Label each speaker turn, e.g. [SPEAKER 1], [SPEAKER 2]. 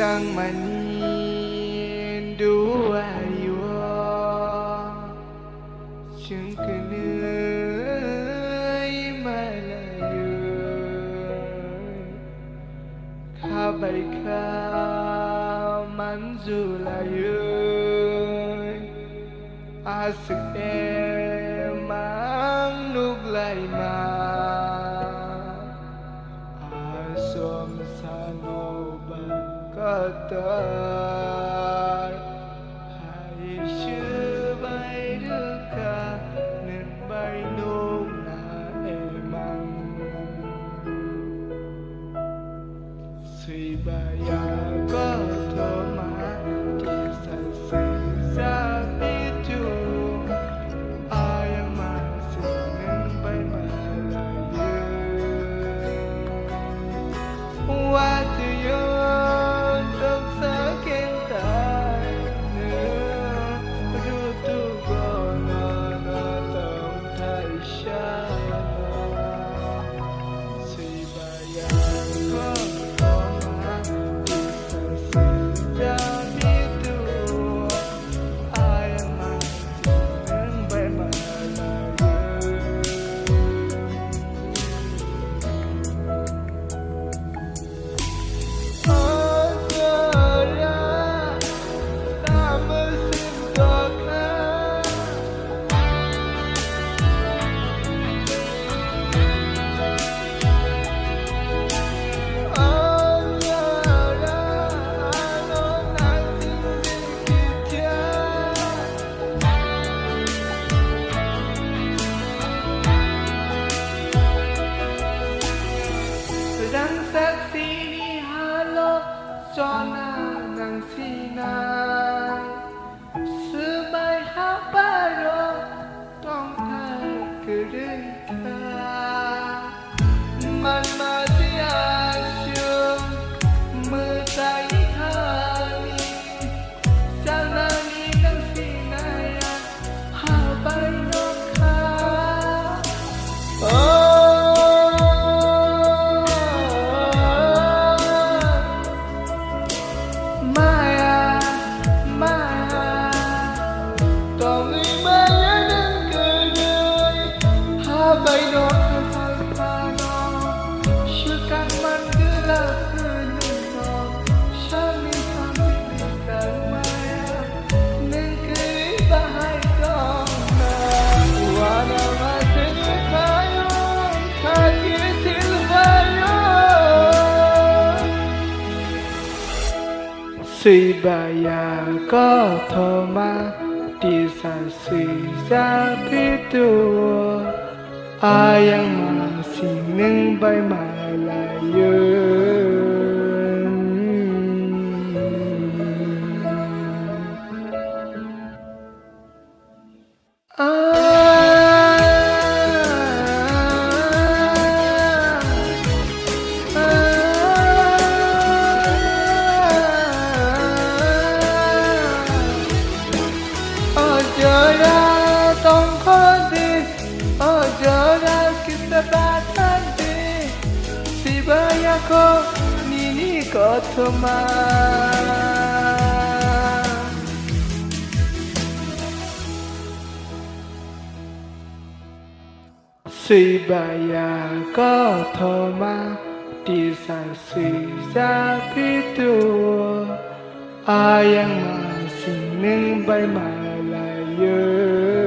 [SPEAKER 1] lang manin dua yo Sing kenai malayo Kabai ka manzulayo Asik emang nuglay ma Asom sanoban katar Hai syubai duka Nâng bay nung na emang Suy baya có thơ mà Thì sẵn sinh ra biết chú Ai mà xin nâng bay mà là yêu Qua từ yêu Đông xa kênh tài nữa Rú tu gò nà nà tổng thái xa Suy baya có thơ mà Thì sẵn sinh ra biết chú Ai mà xin nâng bay mà là yêu Sedang saksi ni halo Zona nang sinai Sebai habaro Tong thai kereta Man masih asyum Metai kami Sana ni nang sinai Habai noka Maya, Maya Tong imaya nang kerjai Habai no kefalpano Syukan man gelap keneno Syami sampai dekat Maya Nang keri bahai kona Wana masin kayo Kaki silvayo Suy baya có thơ mà Đi xa suy ra biết đùa Ai mà xin nâng bay mà là yun Ojora tong khodi Ojora kita batandi Si baya ko nini ko thoma Si baya ko thoma Di sa si ra pitu Ayang masih neng bay mà là yêu